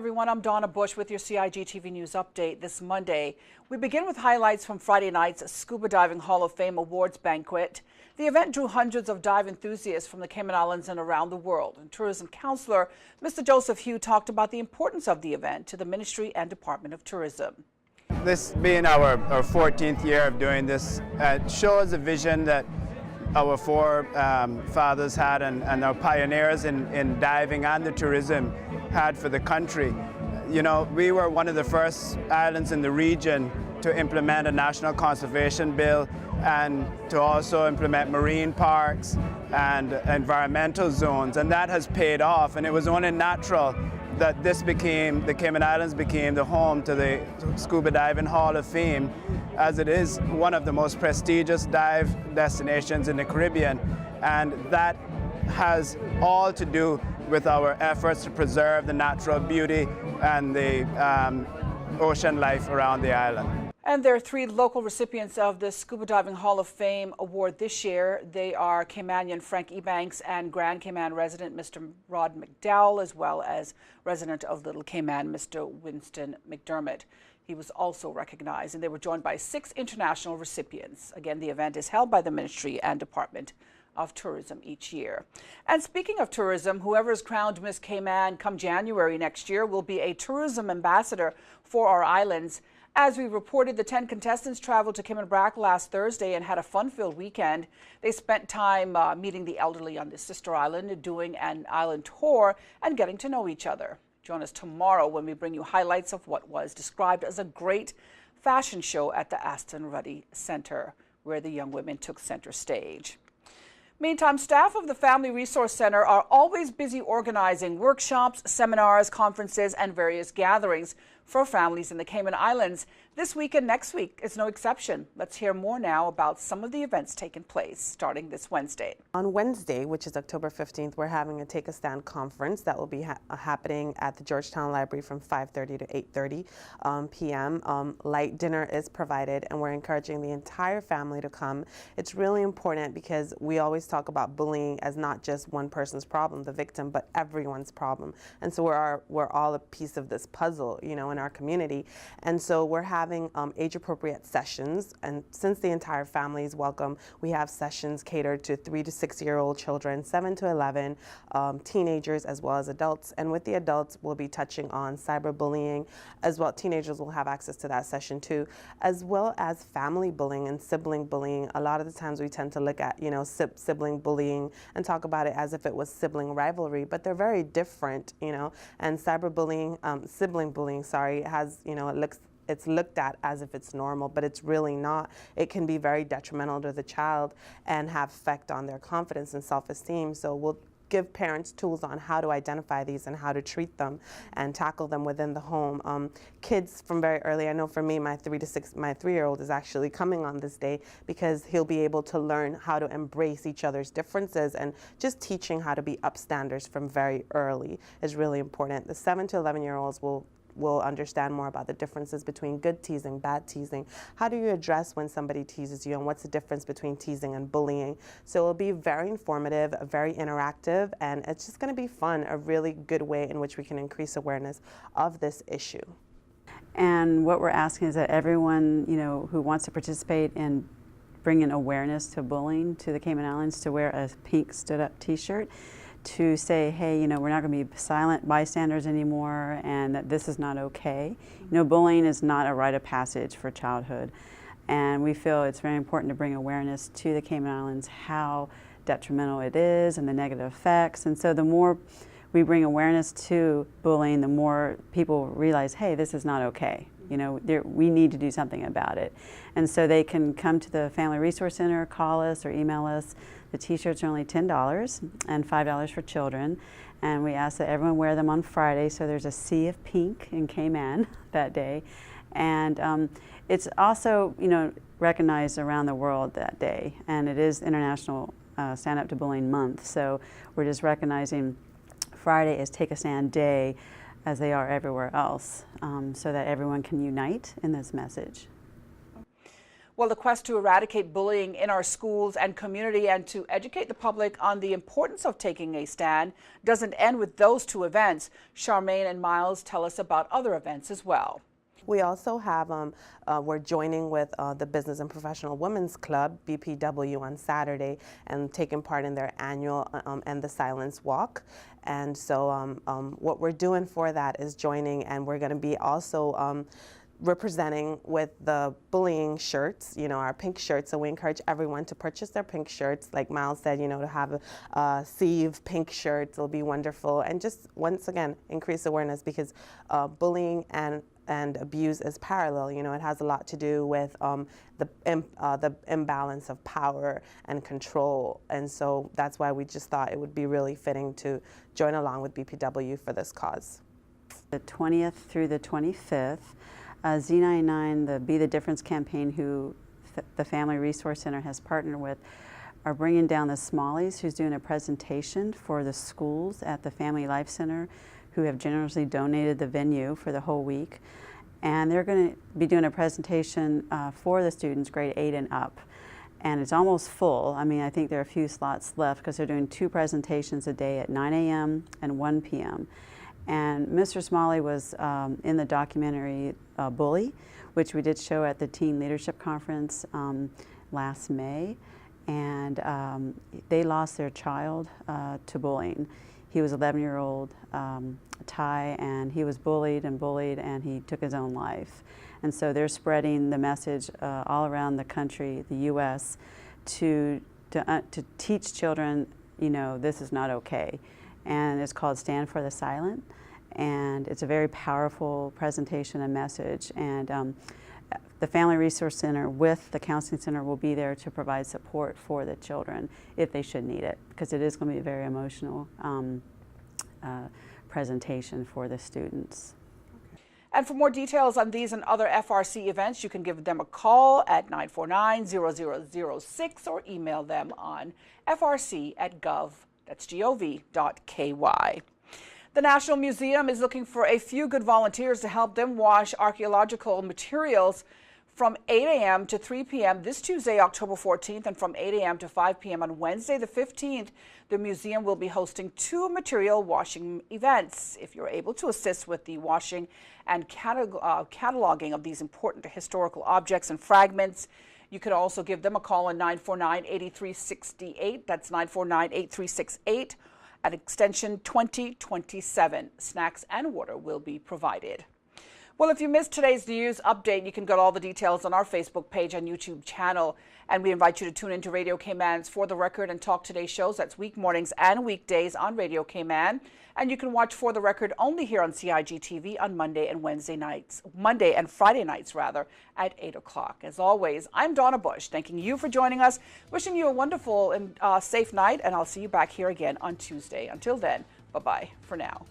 everyone. I'm Donna Bush with your CIG TV News Update this Monday. We begin with highlights from Friday night's Scuba Diving Hall of Fame Awards banquet. The event drew hundreds of dive enthusiasts from the Cayman Islands and around the world. And Tourism Councillor Mr. Joseph Hugh talked about the importance of the event to the Ministry and Department of Tourism. This being our 14th year of doing this, shows a vision that our forefathers had and our pioneers in diving and the tourism had for the country. You know, we were one of the first islands in the region to implement a national conservation bill and to also implement marine parks and environmental zones, and that has paid off, and it was only natural that the Cayman Islands became the home to the Scuba Diving Hall of Fame, as it is one of the most prestigious dive destinations in the Caribbean, and that has all to do with our efforts to preserve the natural beauty and the ocean life around the island. And there are 3 local recipients of the Scuba Diving Hall of Fame award this year. They are Caymanian Frank Ebanks and Grand Cayman resident Mr. Rod McDowell, as well as resident of Little Cayman, Mr. Winston McDermott. He was also recognized, and they were joined by 6 international recipients. Again, the event is held by the Ministry and Department of Tourism each year. And speaking of tourism, whoever is crowned Miss Cayman come January next year will be a tourism ambassador for our islands. As we reported, the 10 contestants traveled to Cayman Brac last Thursday and had a fun-filled weekend. They spent time meeting the elderly on the sister island, doing an island tour and getting to know each other. Join us tomorrow when we bring you highlights of what was described as a great fashion show at the Aston Ruddy Center, where the young women took center stage. Meantime, staff of the Family Resource Center are always busy organizing workshops, seminars, conferences, and various gatherings for families in the Cayman Islands. This week and next week is no exception. Let's hear more now about some of the events taking place starting this Wednesday. On Wednesday, which is October 15th, we're having a Take a Stand conference that will be happening at the Georgetown Library from 5:30 to 8:30 p.m. Light dinner is provided, and we're encouraging the entire family to come. It's really important because we always talk about bullying as not just one person's problem, the victim, but everyone's problem. And so we're all a piece of this puzzle, you know, in our community. And so we're having age-appropriate sessions, and since the entire family is welcome, we have sessions catered to 3 to 6-year-old children, 7 to 11, teenagers as well as adults. And with the adults, we'll be touching on cyberbullying as well. Teenagers will have access to that session too, as well as family bullying and sibling bullying. A lot of the times we tend to look at, you know, sibling bullying and talk about it as if it was sibling rivalry, but they're very different, you know. And cyberbullying, sibling bullying, sorry, has, you know, it's looked at as if it's normal, but it's really not. It can be very detrimental to the child and have effect on their confidence and self-esteem. So we'll give parents tools on how to identify these and how to treat them and tackle them within the home. Kids from very early, I know for me, my 3-year-old is actually coming on this day because he'll be able to learn how to embrace each other's differences, and just teaching how to be upstanders from very early is really important. The 7 to 11-year-olds will understand more about the differences between good teasing, bad teasing. How do you address when somebody teases you, and what's the difference between teasing and bullying? So it'll be very informative, very interactive, and it's just going to be fun, a really good way in which we can increase awareness of this issue. And what we're asking is that everyone, you know, who wants to participate in bringing awareness to bullying to the Cayman Islands to wear a pink stood-up t-shirt, to say, hey, you know, we're not going to be silent bystanders anymore, and that this is not okay. You know, bullying is not a rite of passage for childhood, and we feel it's very important to bring awareness to the Cayman Islands how detrimental it is and the negative effects. And so the more we bring awareness to bullying, the more people realize, hey, this is not okay. You know, we need to do something about it. And so they can come to the Family Resource Center, call us, or email us. The t-shirts are only $10 and $5 for children. And we ask that everyone wear them on Friday, so there's a sea of pink in Cayman that day. And it's also, you know, recognized around the world that day. And it is International Stand Up to Bullying Month. So we're just recognizing Friday is Take a Stand Day, as they are everywhere else, so that everyone can unite in this message. Well, the quest to eradicate bullying in our schools and community and to educate the public on the importance of taking a stand doesn't end with those two events. Charmaine and Miles tell us about other events as well. We also have, we're joining with the Business and Professional Women's Club, BPW, on Saturday and taking part in their annual End the Silence Walk. And so what we're doing for that is joining, and we're going to be also representing with the bullying shirts, you know, our pink shirts. So we encourage everyone to purchase their pink shirts. Like Miles said, you know, to have a sieve pink shirts will be wonderful. And just once again, increase awareness, because bullying and abuse is parallel. You know, it has a lot to do with the imbalance of power and control. And so that's why we just thought it would be really fitting to join along with BPW for this cause. The 20th through the 25th, Z99, the Be the Difference campaign, who the Family Resource Center has partnered with, are bringing down the Smalleys, who's doing a presentation for the schools at the Family Life Center, who have generously donated the venue for the whole week. And they're going to be doing a presentation for the students grade 8 and up. And it's almost full. I mean, I think there are a few slots left because they're doing 2 presentations a day at 9 a.m. and 1 p.m. And Mr. Smalley was in the documentary Bully, which we did show at the Teen Leadership Conference last May. And they lost their child to bullying. He was 11-year-old Ty, and he was bullied, and he took his own life. And so they're spreading the message all around the country, the U.S., to teach children, you know, this is not okay. And it's called Stand for the Silent, and it's a very powerful presentation and message. And the Family Resource Center with the Counseling Center will be there to provide support for the children if they should need it, because it is going to be a very emotional presentation for the students. And for more details on these and other FRC events, you can give them a call at 949-0006 or email them on frc@gov.ky. The National Museum is looking for a few good volunteers to help them wash archaeological materials from 8 a.m. to 3 p.m. this Tuesday, October 14th, and from 8 a.m. to 5 p.m. on Wednesday, the 15th. The museum will be hosting 2 material washing events. If you're able to assist with the washing and cataloging of these important historical objects and fragments, you could also give them a call on 949-8368. That's 949-8368 at extension 2027. Snacks and water will be provided. Well, if you missed today's news update, you can get all the details on our Facebook page and YouTube channel. And we invite you to tune into Radio Cayman's For the Record and Talk Today shows. That's week mornings and weekdays on Radio Cayman. And you can watch For the Record only here on CIG TV on Monday and Friday nights rather, at 8 o'clock. As always, I'm Donna Bush, thanking you for joining us, wishing you a wonderful and safe night, and I'll see you back here again on Tuesday. Until then, bye-bye for now.